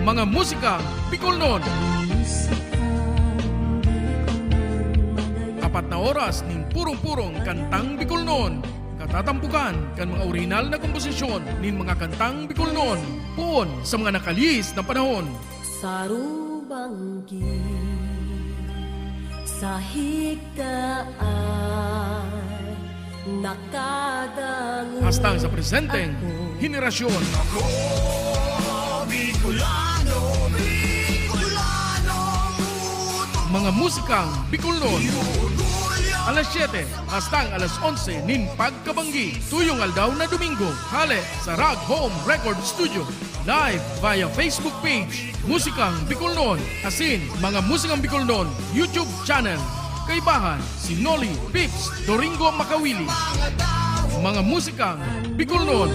Mga musika Bicolnon. 4 na oras ning purong-purong kantang Bicolnon. Katatampukan kan mga original na komposisyon nin mga kantang Bicolnon. Puon sa mga nakalis na panahon. Sa rubanggi, sa higdaan, nakadangon. Hastang sa presenteng henerasyon. Ako, Bicolano, Bicolano, Mga musikang Bicolnon. Alas 7 hastang alas 11 nin pagkabanggi. Tuyong aldaw na Domingo. Hale sa Rock Home Record Studio. Live via Facebook page Musikang Bicolnon. Asin mga Musikang Bicolnon YouTube channel. Kaibahan si Noli Pips Doringo Makawili. Mga musikang Bicolnon.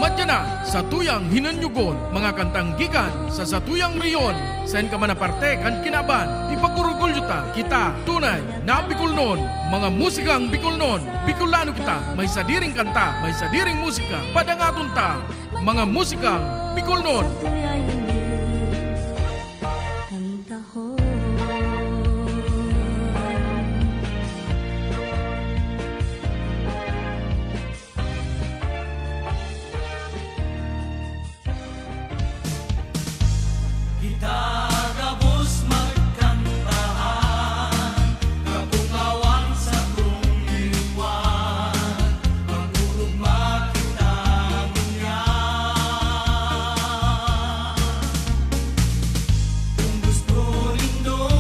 Madya na sa tuyang hinanyugon, mga kantang gikan sa satuyang riyon. Sen ka man aparte kan kinaban, ipagurugol yuta kita tunay na Bicolnon. Mga musikang Bicolnon, Bicolano kita, may sadiring kanta, may sadiring musika, padangaton ta. Mga musikang Bicolnon. Lindo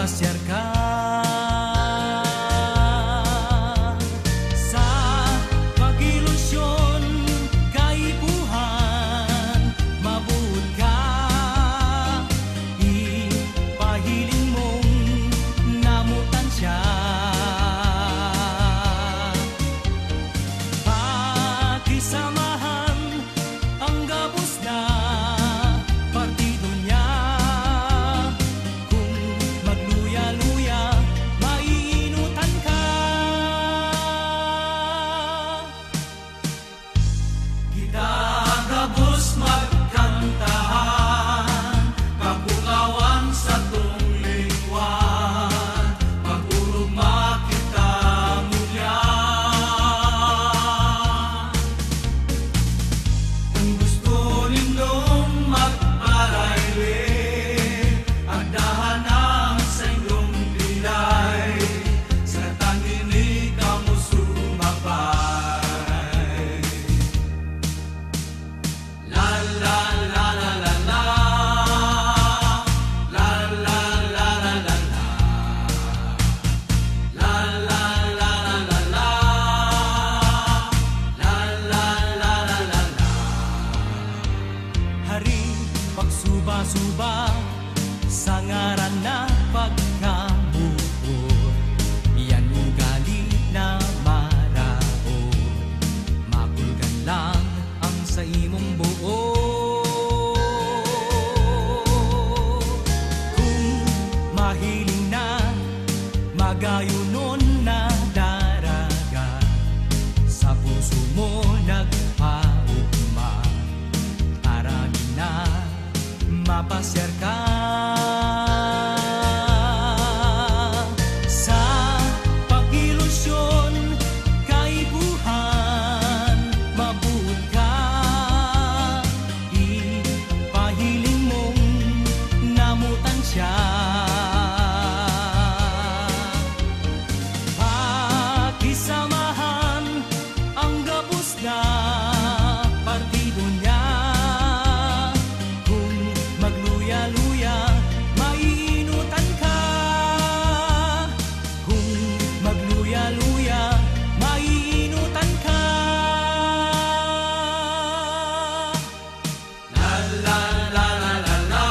mapasyar ka sa pag-ilusyon, kaibuhan, mabuot ka, ipahiling mong namutan siya. Pakisamahan ang gabos na partido niya. Kung magluya-luya, maiinutan ka. Kita ang gabos magkantahan, kabukawan sa tunglingwan, pag-urugma kita mula. Kung gusto ninyong magparayle, agdahanang sa inyong pilay, sa tanginig kamo sumabay. La la la la la la, la la la la la la, la la la la la la, la la la la la la. Hari, pagsuba-suba sa ngaran na pagkabuo, yan ugali na marao, makulgan lang ang sa imong buo. Kung mahiling na magayunon na daraga, sa puso mo nagpaugma, arami na mapasyar ka sa pag-ilusyon, kaibuhan, mabuot ka, ipahiling mong namutan siya. Pakisamahan ang gabos na partido niya. Kung magluya-luya, maiinutan ka. Kung magluya-luya, maiinutan ka. La la la la la la,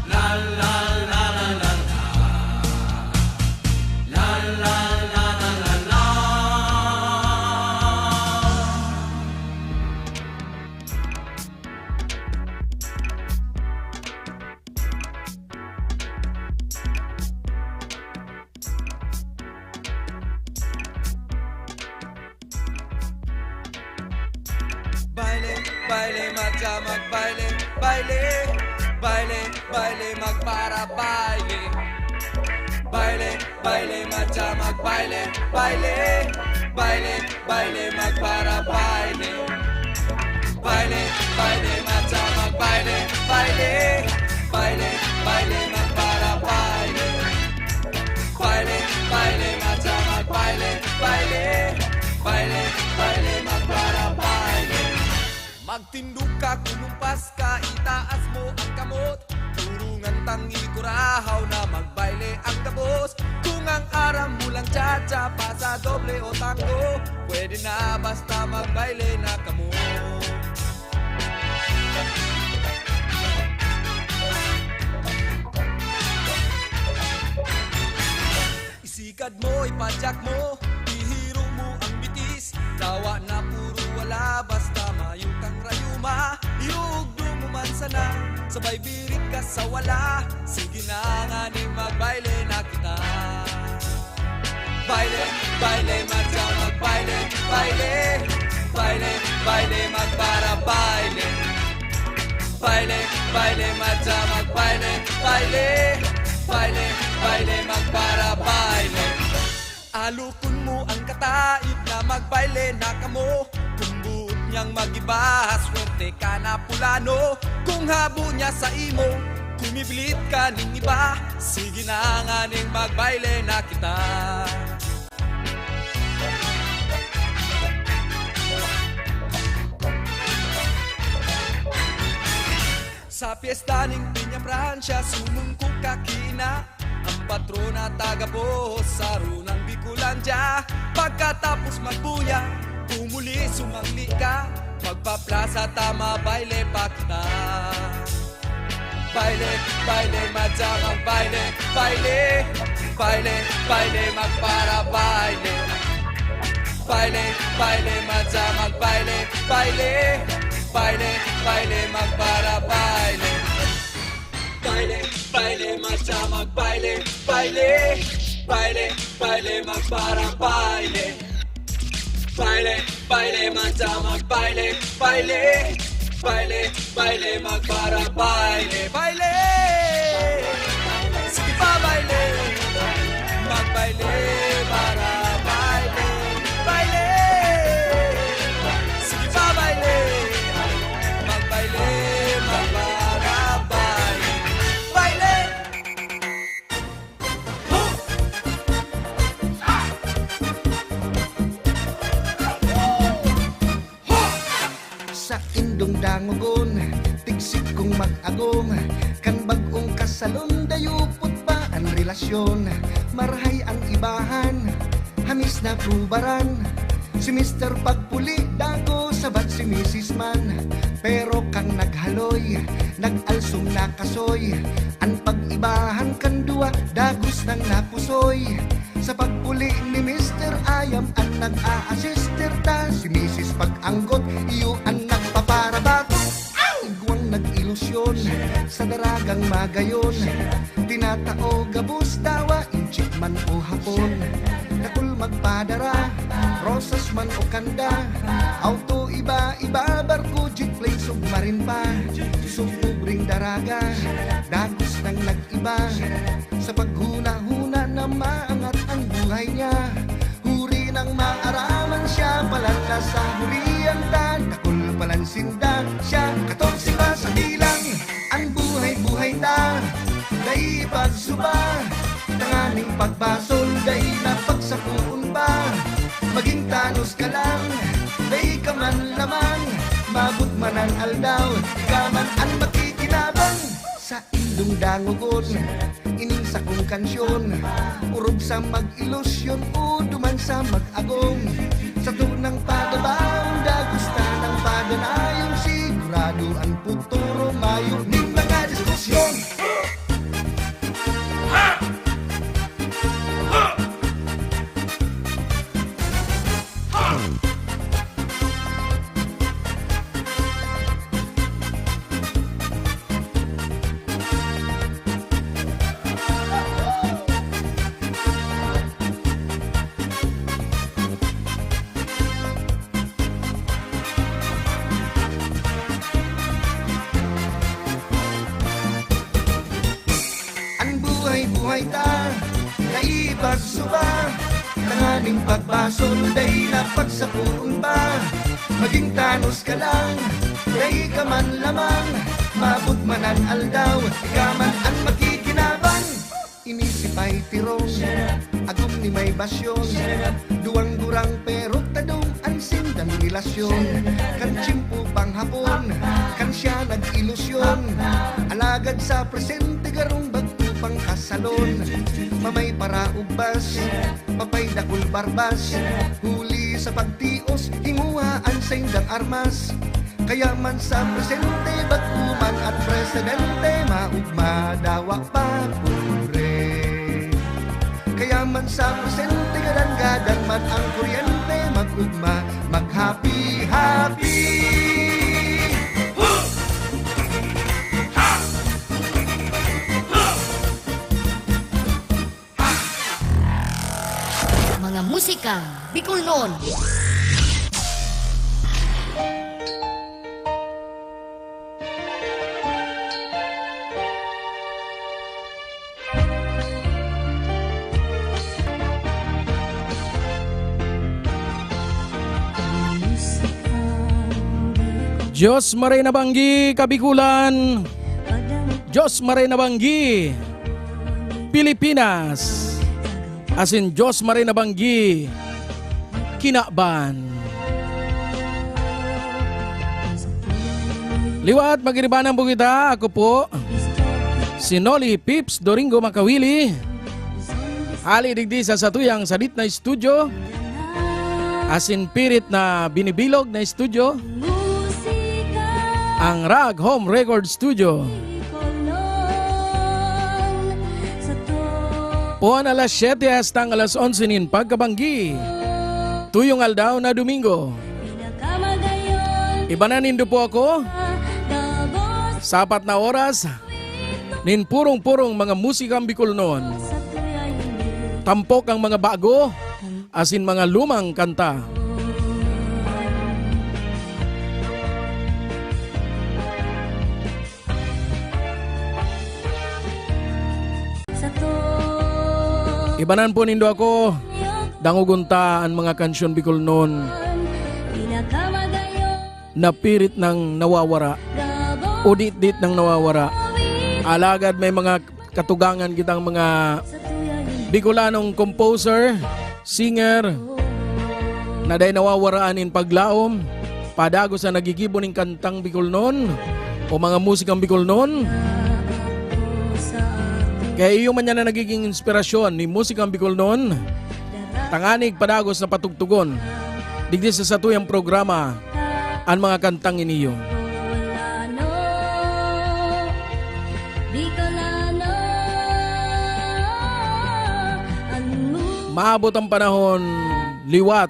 la la la la la la, la la la la la la. Baile, baile, madya magbaile, baile, baile, baile, magpara baile. Baile, baile, madya magbaile, baile, baile, baile, magpara baile. Baile, baile, madya magbaile, baile, baile, baile, magpara baile. Baile, baile, madya magbaile, baile, baile, baile, magpara baile. Magtindog ka, kumumpas ka, itaas mo ang kamot. Turungan tangi kurahaw na magbaile ang gabos. Kung ang aram mo lang cha-cha, pasa doble o tango, pwede na basta magbaile na kamo. Isikad mo, ipadyak mo, ihiro mo ang bitis. Dawa na puro wala, basta mayo kang rayuma. Iugdo mo man sana, sabay birit ka sa wala. Sige na nga ni magbaile na kita. Baile, baile, madya magbaile, baile, baile, baile, magpara baile. Baile, baile, madya magbaile, baile, baile, baile, magpara baile. Alukon mo ang kataid na magbaile na kamo. Kung buot niyang magiba, swerte ka na pulano. Kung habo niya sa imo, kumibilit ka ning iba. Sige na nga ning magbaile na kita. Sa piyesta ning Piña Francia, sumungkok kakina. Ang patrona taga-bohos sa runang Bicolandia. Pagkatapos magbuya, umuli sumangli ka. Magpaplaza tama, baile pa kita. Baile, baile, madamang baile, baile. Baile, baile, magpara baile. Baile, baile, madamang baile, baile. Baile, baile, magpara baile. Baile, baile, madamang baile, baile. Baile, baile, magpara baile. Baile, baile, madamang baile, baile. Baile, baile, magpara baile, baile. Sige pa baile, magbaile para baile, baile. Sige pa baile, magbaile, magpara baile, baile. Sa indong dangugon, tigsik kong mag-agong. Kan bagong kasalon, dayupot pa ang relasyon. Marhay ang ibahan, hamis na kubaran. Si Mr. Pagpuli, dago sabat si Mrs. Man. Pero kang naghaloy, nag-alsong nakasoy. Ang pag-ibahan kan dua, dagos nang napusoy. Sa pagpuli ni Mr. Ayam ang nag-a-assister ta. Si Mrs. Pag-anggot, iyo ang nagpaparabat. Iguang nag-ilusyon sa daragang magayon. Tinatao gabos dawa, inchik man o hapon. Nakul magpadara, rosas man o kanda. Auto iba-iba, barko, jeep plane, submarin pa. Sumubring daraga, dagos nang nag-iba. Sa paghuna-huna na maangat ang buhay niya. Huri ng maaraman siya, palang nasa hurian tan. Takul palansinda siya, 14 pa sa bilang. Ang buhay-buhay ta, dahil pagsuba. Tanganing pagbasol, dahil napagsakuon ba. Maging tanos ka lang, dahil ka man lamang. Mabot man ang aldaw, ka man ang makikinabang. Sa indong dangugon, ining sa kong kansyon. Urog sa mag-ilusyon o duman sa mag-agong. Sa tunang pagabaong, dagusta ng paganayong. Sigurado ang puturo, mayo ning mga diskusyon. Buhay ta, naipagsuba. Tanganing pagbasol, dahi napagsapuon ba. Maging tanos ka lang, dahi ka man lamang. Mabot man ang aldaw, ka man ang makikinabang. Inisip ay tirong, agong ni may basyon. Duwang durang pero tadong ang sindang relasyon. Kan tsimpo pang hapon, kan siya nag-ilusyon. Alagad sa presente garong bagto pang kasalon. Mamay para ubas, papay dakul barbas. Huli sa pagtios, hinguhaan sa indang armas. Kaya man sa presente, bagkuman at presidente. Maugma dawa pa pure. Kaya man sa presente, gadang-gadang man ang kuryente. Mag-ugma, mag-happy-happy. Mga musika Bicolnon. Diyos Maray Nabanggi, Kabikulan. Diyos Maray Nabanggi, Pilipinas. Asin Diyos Maray Nabanggi, Kinakban. Liwat, magiribanan po kita. Ako po, si Noli Pips Doringo Makawili. Hali digdi sa satuyang salit na studio. Asin pirit na binibilog na studio. Ang Rag Home Record Studio. Puan alas 7 hastang alas 11 nin pagkabanggi. Tuyong aldaw na Domingo. Iba na nindo po ako. Sapat na oras. Nin purong-purong mga musikang Bicol noon. Tampok ang mga bago. Asin mga lumang kanta. Ibanan po nindo ako. Dangugunta ang mga kansyon Bicol noon. Napirit ng nawawara. Udit-dit ng nawawara. Alagad may mga katugangan kitang mga Bicolanong composer, singer, na day nawawaraan in paglaom. Padago sa nagigibo ng kantang Bicol noon o mga musikang Bicol noon. Kaya iyo man yan na nagiging inspirasyon ni musikang Bicol noon. Tanganig padagos na patugtugon. Digdi sa satuyang programa ang mga kantang iniyo. Maabot ang panahon, liwat,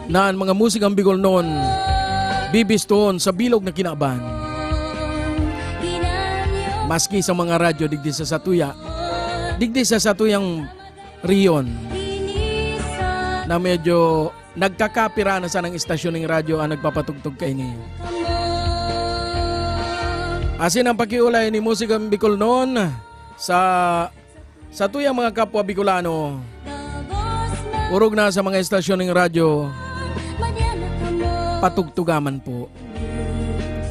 na ang mga musikang Bicol noon bibiston sa bilog na kinaban. Maski sa mga radyo digdi sa satuya, digdi sa satuyang riyon na medyo nagkakapira na sa ng istasyon ng radyo ang nagpapatugtog kay niyo. Asin ang pakiulay ni musikang Bicol noon sa tuyang mga kapwa Bicolano. Urog na sa mga istasyon ng radyo, patugtugaman po.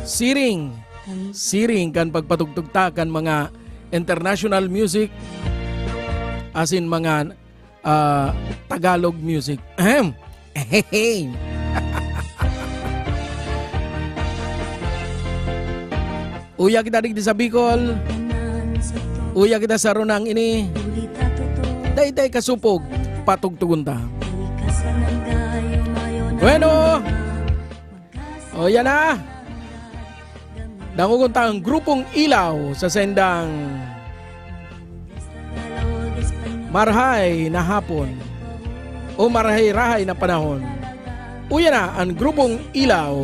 Siring kan pagpatugtugta kan mga international music, asin mga Tagalog music. Uya kita digdi sa Bicol. Uya kita sa runang ini. Day kasupog patugtugon ta. Bueno. O yan na. Dangugunta ang grupong Ilaw sa sendang marhay na hapon o marhay-rahay na panahon. Uya na ang grupong Ilaw.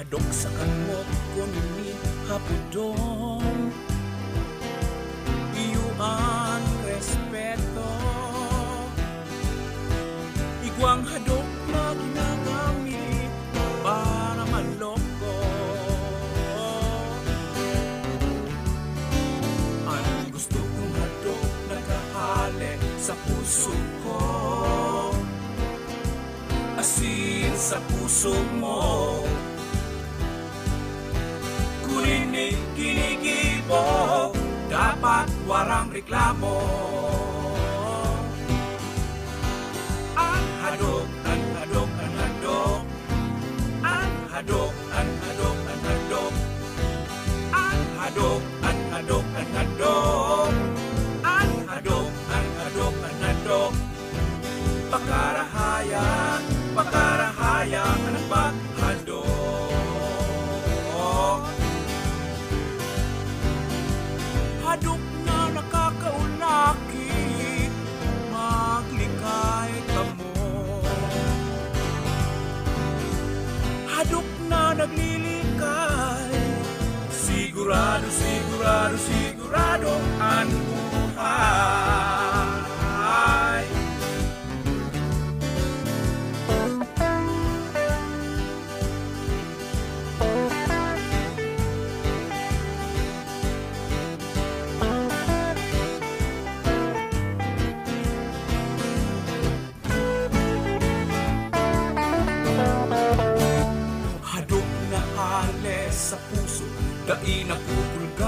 hadok sa kanmok kunini hapudong iyuan respeto igwang hadok na ginagamit para manloko ang gusto kong hadok nakahali sa puso ko asin sa puso mo Kurinig kinikibo dapat warang reklamo ang hadok ang hadok ang hadok ang hadok ang hadok ang hadok ang hadok ang hadok ang hadok ang hadok ang hadok ang hadok pakarahaya pakarahaya ang paghadok hadok na nakakaulaki maglikay ka mo hadok na naglilikay sigurado sigurado sigurado ang buhay hadok na ales sa puso dai napupulgan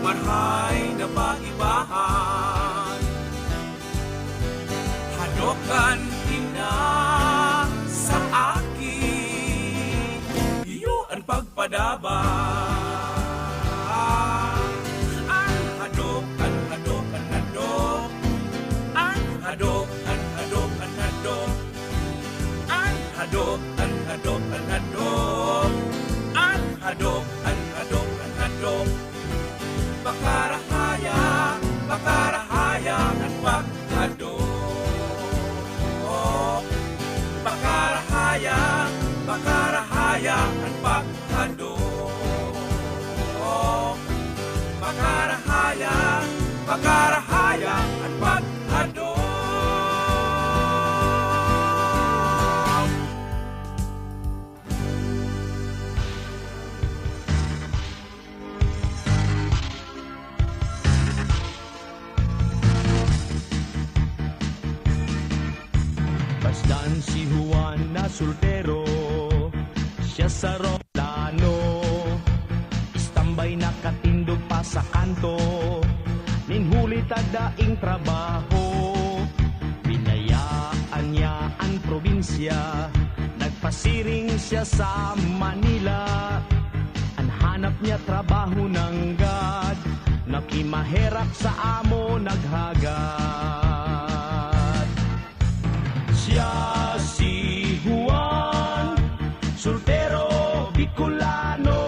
marhay na magibahan hadokan ina sa akin iyo ang pagpadaban ang hadok ang hadok ang hadok ang hadok ang hadok ang hadok ang hadok ang hadok ang hadok ang hadok ang hadok ang hadok pakarahaya pakarahaya ang paghadok pakarahaya pakarahaya ang paghadok pakarahaya pakarahaya ang paghadok Basdan si Juan na soltero, siya sa Rolano. Istambay na katindog pa sa kanto, ninhuli tadaing trabaho. Binayaan niya ang probinsya, nagpasiring siya sa Manila. Ang hanap niya trabaho ng God, nakimaherap sa amo naghagad. Siya si Juan, soltero, Bicolano,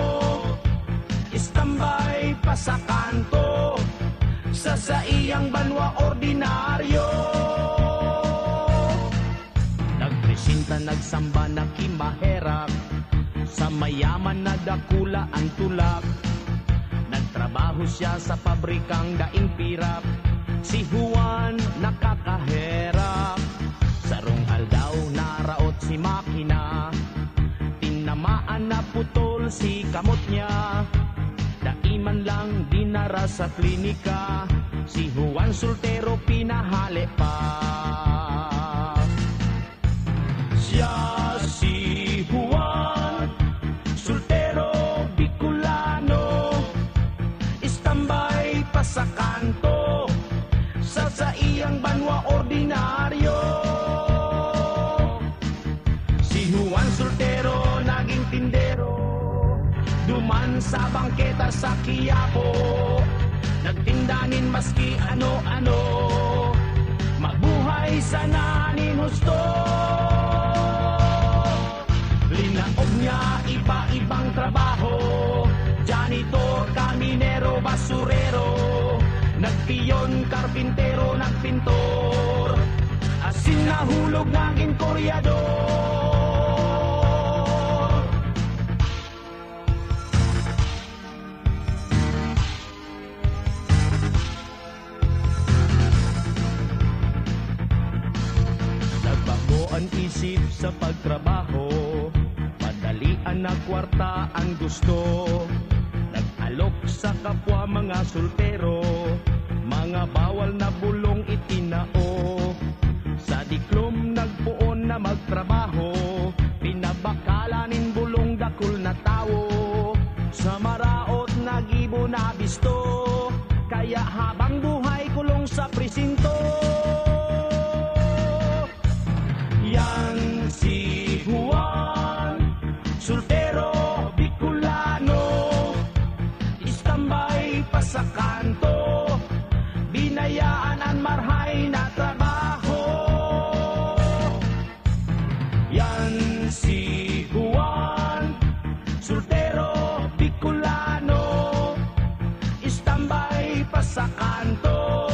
istambay pa sa kanto, sa iyang banwa ordinaryo. Nagpresenta, nagsamba, nakimaherap, sa mayaman na dakula ang tulak. Nagtrabaho siya sa pabrikang daing pirap, si Juan nakakaherap. Sarong aldaw naraot si makina, tinamaan na putol si kamot niya. Daiman lang dinara sa klinika, si Juan soltero pinahali pa. Siya si Juan, soltero, Bicolano, istambay pa sa kanto, sa iyang banwa ordinaryo. Juan soltero, naging tindero, duman sa bangketa sa Quiapo, nagtindanin maski ano-ano, mabuhay sana nin husto. Linaog niya iba-ibang trabaho, janitor, kaminero, basurero, nagpiyon, karpintero, nagpintor, asin nahulog naging koryador. isip sa pagtrabaho, madalian na kwarta ang gusto. Nag-alok sa kapwa mga soltero, mga bawal na bulong itinao. Sa diklom nagpuon na magtrabaho, pinabakalanin bulong dakul na tao. Sa maraot nagibo na bisto, kaya habang buhay kulong sa presinto. Yan si Juan, soltero, Bicolano, istambay pa sa kanto, binayaan ang marhay na trabaho. Yan si Juan, soltero, Bicolano, istambay pa sa kanto,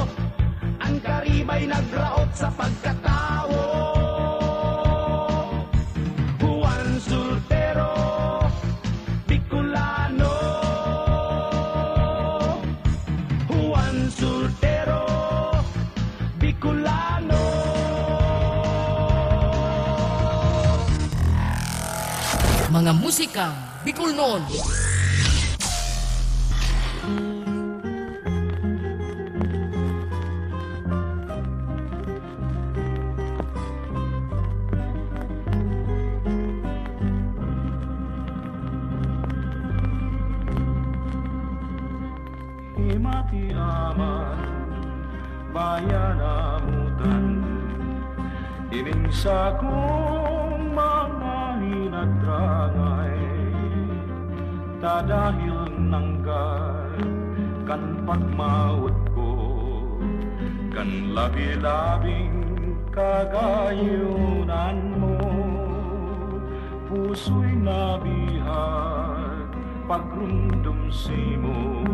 ang karibay nagraot sa pagkatao. Juan soltero, Bicolano, Juan soltero, Bicolano. Mga musikang Bicol noon. Himati aman, bayan amutan, ining sa kong mga hinadrangay, tadahil nanggal kan pagmawat ko, kan labi-labing kagayunan mo, puso'y nabihan, pagrundom simo,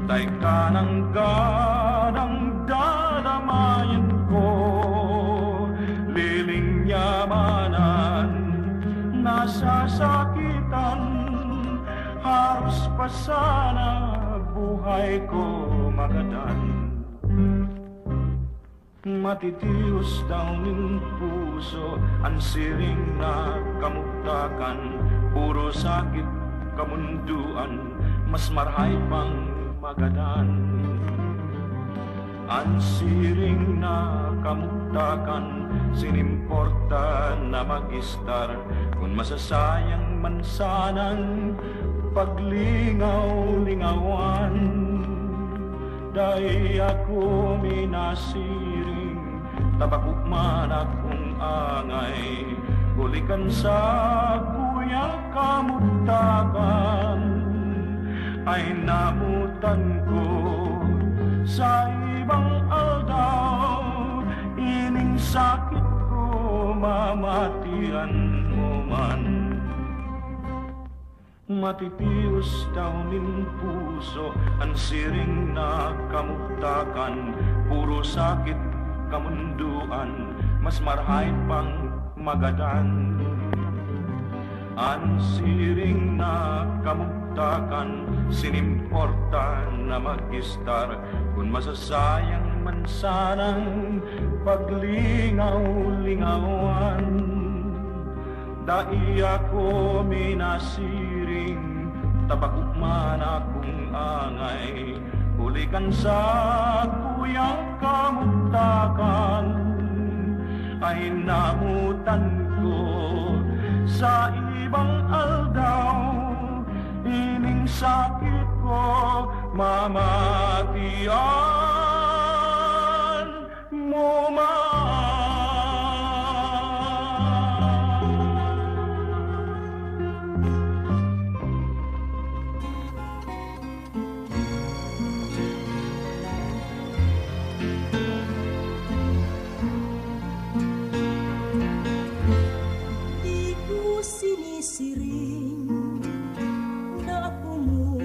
tay kanang ganang dadamayan ko, liling yamanan, nasasakitan, haros pa sana buhay ko magadan. Matitios daw ning puso, ang siring na kamugtakan, puro sakit kamunduan, mas marhay pang magadan. Ang siring na kamugtakan, sinimporta na mag-istar, kung masasayang man sanang paglingaw-lingawan. Dahil ako minasiring, tabakukman akong angay, gulikan sa kuyang kamugtakan, ay namutan ko sa ibang aldaw, ining sakit ko mamatian mo man. Matitios daw ning puso, ang siring na kamugtakan, puro sakit kamunduan, mas marhay pang magadan. Ang siring na kamugtakan, sinimporta na mag-istar, kung masasayang man sanang paglingaw-lingawan. Dai ako minasiring, tabakukman akong angay, hulikan sa kuyang kamugtakan, ay namutan ko sa ibang aldaw, ining sakit ko mamatian mo man. Di ko sinisiring na ako mo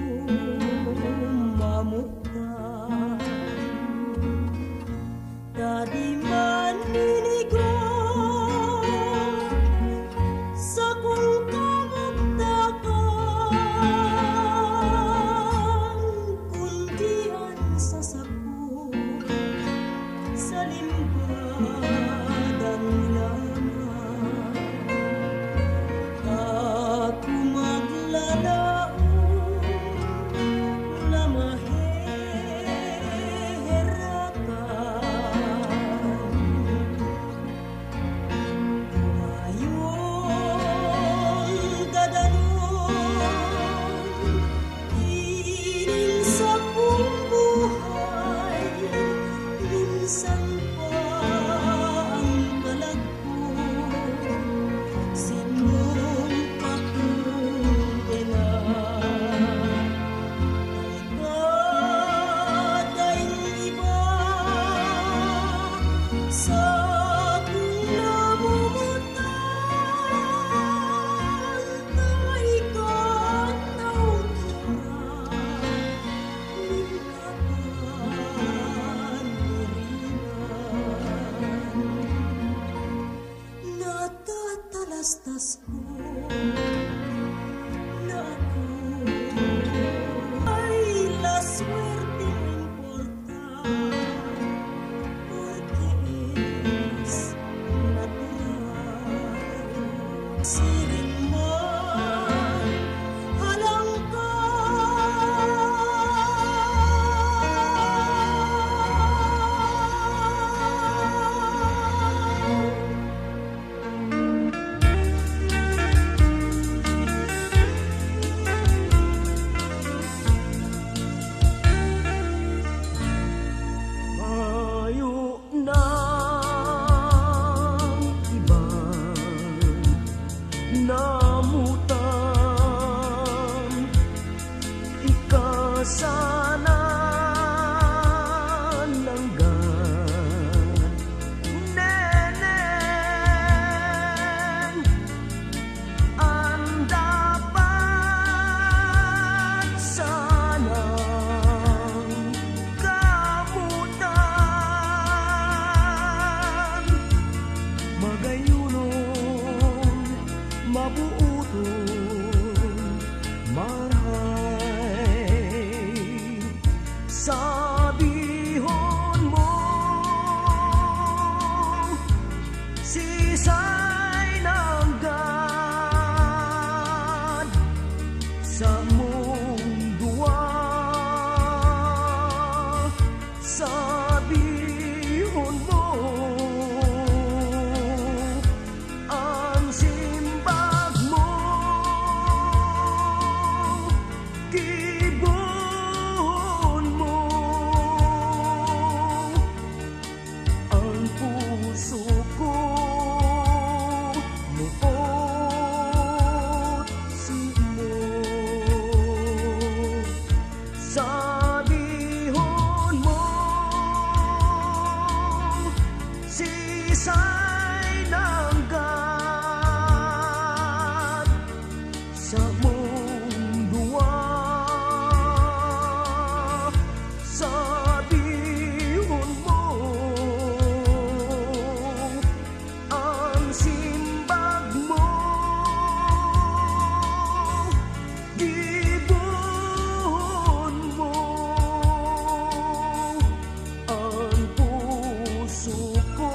sana langgan neneng ang dapat sanang kamutan magayunon mabuuton marhay sabihon mo sisay ng God sa mundua sabihon mo ang simbag mo gibuhon mo ang puso ko muot simo sabihon mo sisay ng God sa mundua sabihon mo ang simbag mo gibuhon mo ang puso ko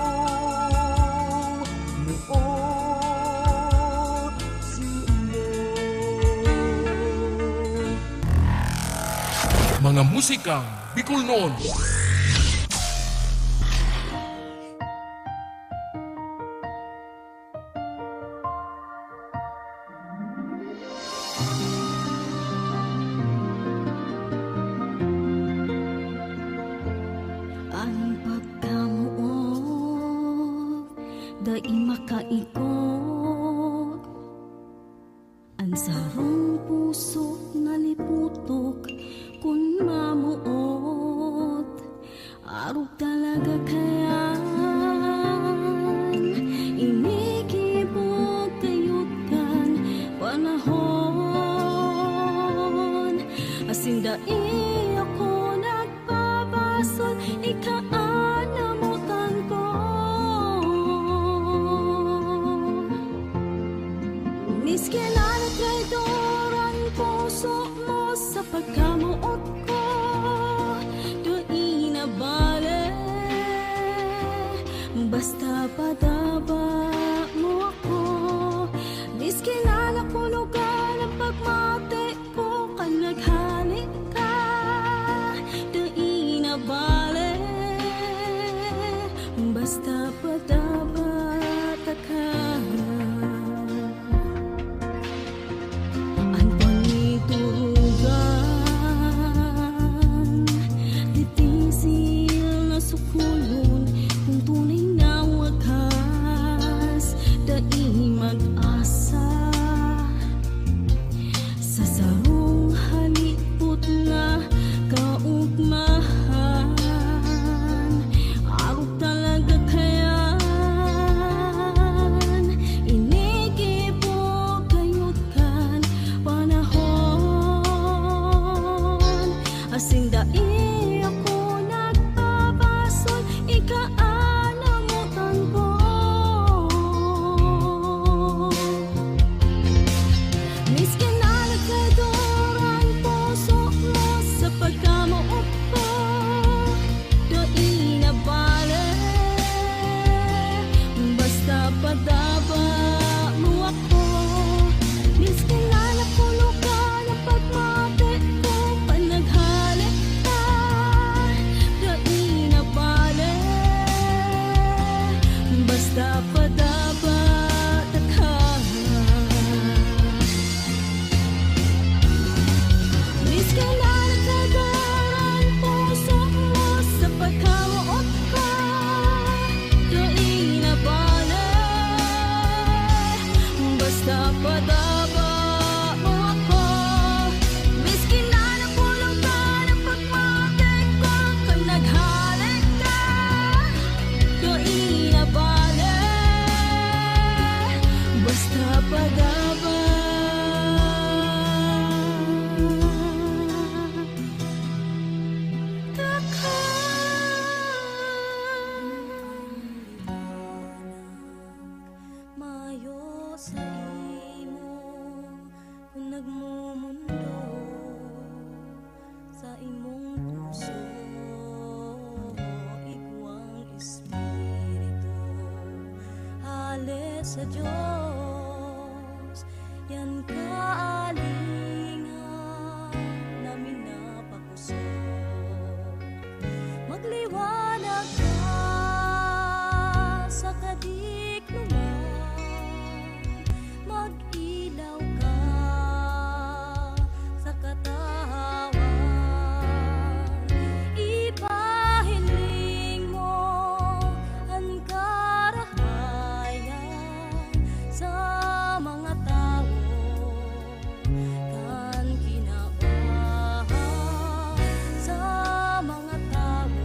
muot simo. Mga musikang Bicol noon. Ang pagkamuot, dai makaikot. Ang sarong puso naliputok kung mamuot. Arog talaga kayan, inikibot kayot kan panahon. Asin dai ako nagpapasol, ikaanamutan ko. Miski na traidor ang puso mo sa pagkamuot ko, doon na bale, basta padaba mo ako. Miski na nakulugan ang pagmate ko, kan naghalik ka, doon na bale, basta padaba ka. Ang paniturugan, ditisil na sukulon, kung tunay na wakas, dai mag-asa. Sa sarong halipot na kaugmahan, arog talaga kayan, inikibot kayot kan panahon. Asing dai ako nagpapasol, ikaanamutan ko. Miski na nagkador ang puso mo sa pagkamuot ko, doon na bale, basta padaba mo ako. Miski na nakulukan ang pagmate ko, panaghalik ka, sa Diyos, yan kaalingan namin napakusog. Magliwanag ka sa kadikluman, mag-ilaw ka sa katawan. Ipahiling mo ang karahayan sa mga tao, kan kinabahan sa mga tao,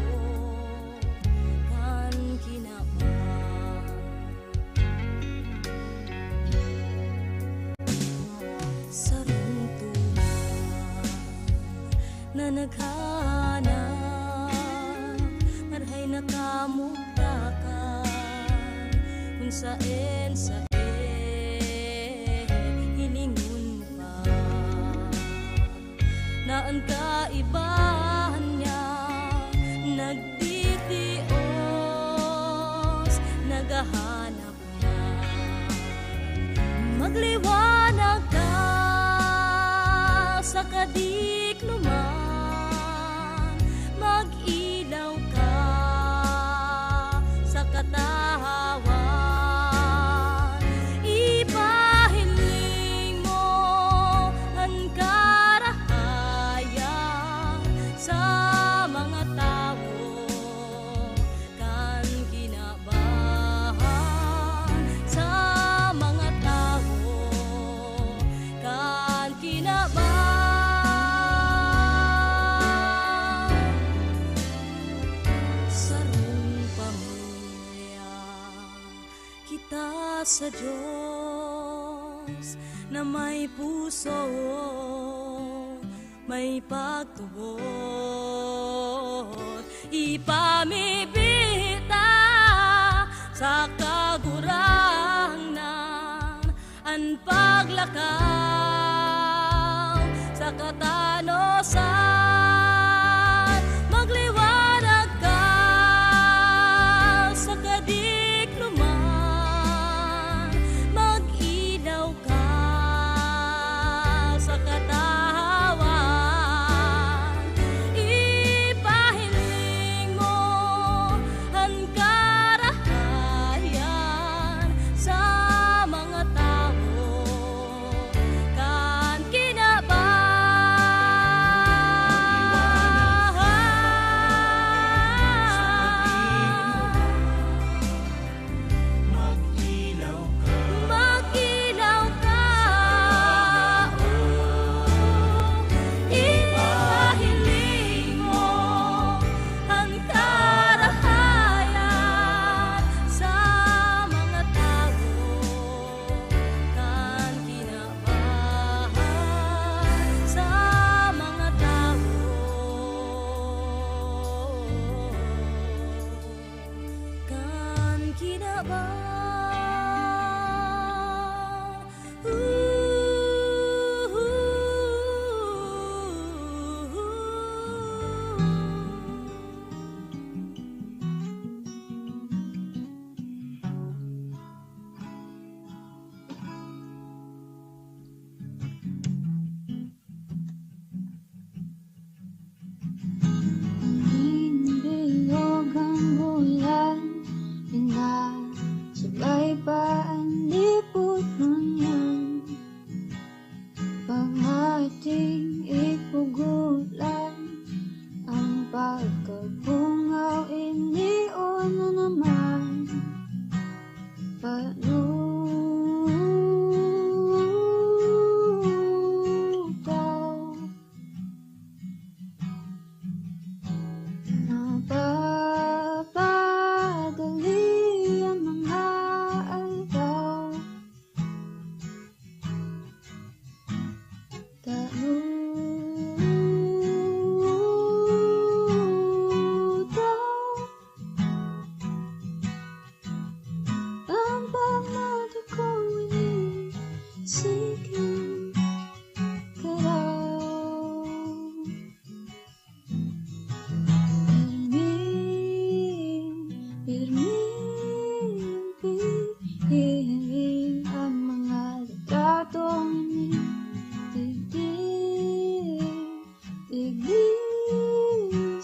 kan kinabahan. Sa runtuhan na naghanap, marhay nakamugtakan, kung saen hilingon mo pa, na ang kaibahan niya nagtitios, naghahanap na. Magliwanag ka sa kadikluman, mag-ilaw ka sa katawan. Ipahiling mo ang karahayan sa mga tao, kan kinabahan sa mga tao, kan kinabahan. Sa rong pamilya kita sa Diyos na may puso, may pagtuon, ipamibita sa kagurangnan ang paglakaw sa katanosan. Magliwanag ka sa kadikluman, mag-ilaw ka sa katawan. Ipahiling mo ang karahayan sa mga tao, kan kinabahan.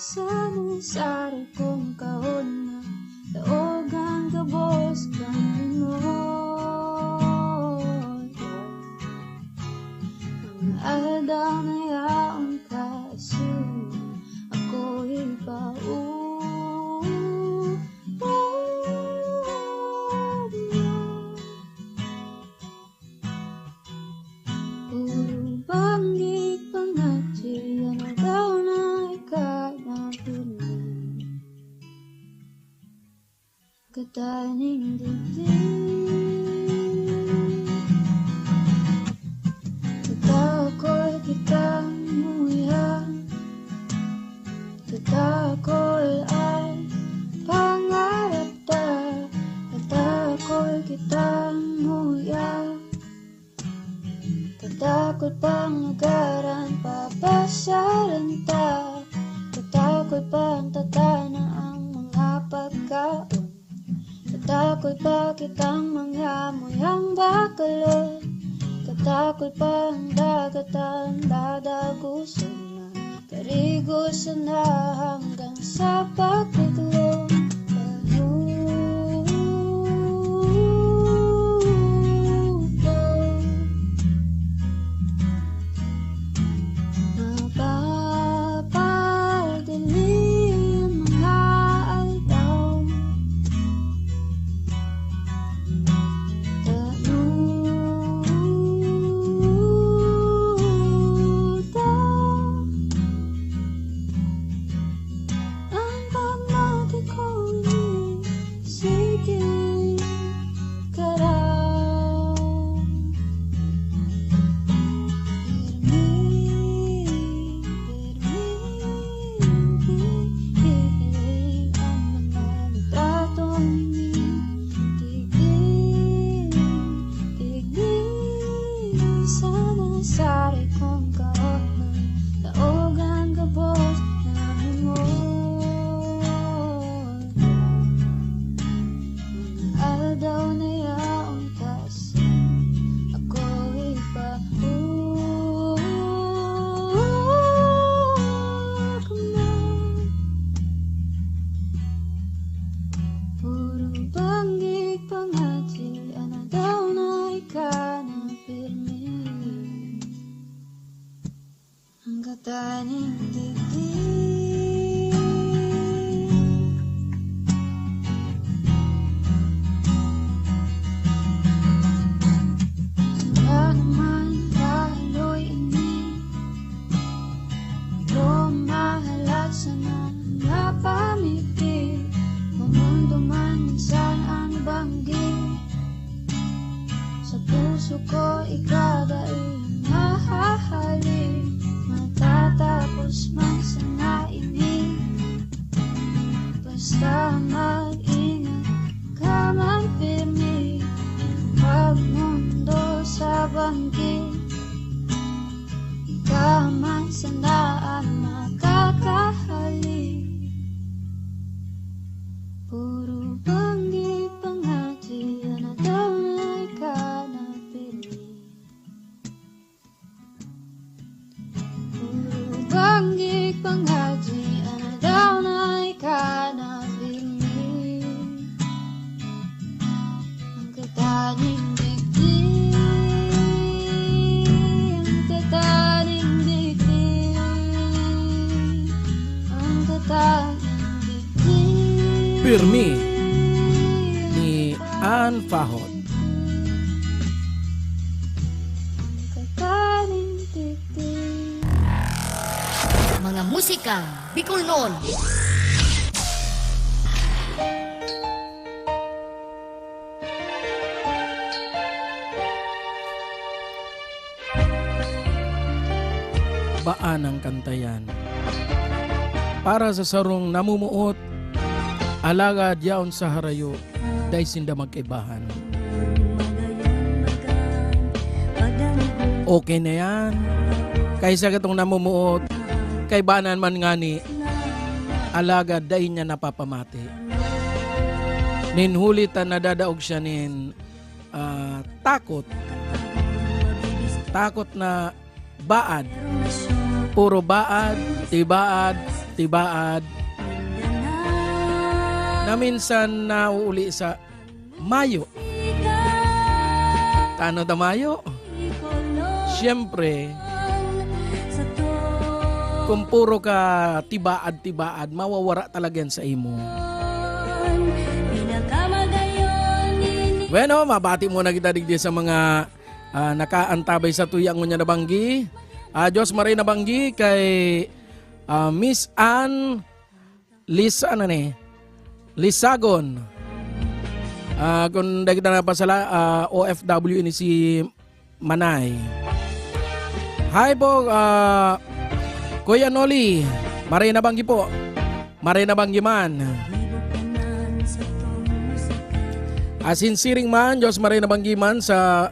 Sana sari kong kahon na daogan kabos kaninoy. Ang aldaw na yaon kaso ako'y puro banggit pangati, ano daw na ikanapuni. Kataning dibdib, tatakol kitang nguya, tatakol ay pangarap ta, tatakol kitang nguya. Tatakot pang agaran, papasaran ta. Tatakot pang tatana ang mga pagkaon. Tatakot pa kitang mangyamoy ang bakalon. Tatakot pang dagatan, dadagusan na. Karigosan na hanggang sa pagtitlong. Sari kong kahon na daogan kabos kaninoy. Mga aldaw na yaon kasi ako'y pahugman. Puro banggit pangati, ano daw na ikanapirmi. Ang kataning dibdib, sila naman lalo'y ini. Lumahalat sana napamiti. Mundo man minsan ang banggit. Sa puso ko ikadaing mahahalin. Matatapos man sa naibig. Basta mag-ingat ka man pirmi. Huwag mundo sa banggit. Ikaw man sana ang makakahali. Puro banggit pangati, ano daw na ikanapirmi. Banggit panghaji, ano daw na ikanapirmi. Ang kataning dibdib, ang kataning dibdib, ang kataning dibdib. Pirmi ni Ann Fahot. Kataning dibdib. Mga musikang Bicolnon. Baan ang kantayan. Para sa sarong namumuot, alagad yaon sa harayo, day sinda magkaibahan. Okay na yan. Kaysa katong namumuot, kay banan man nga ni, alagad day niya napapamati. Ninhulitan na dadaog siya nin takot. Takot na baad puro baad, tibaad, na minsan nauuli sa Mayo. Tano da Mayo? Siyempre, kung puro ka tibaad, mawawara talaga yan sa imo. Bueno, mabati muna kita digdi sa mga nakaantabay sa tuyang ngunya na banggi. Diyos maray na banggi kay Miss Ann Lisagon. Kung dagda na pa sila, OFW ini si Manay. Hi po, Kuya Noli. Maray na banggi po. Maray na banggi man. Sinsiring man, Diyos maray na banggi man sa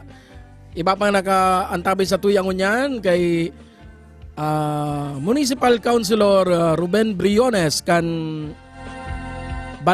iba pang nakaantabay sa tuyang unyan kay Municipal Councilor Ruben Briones kan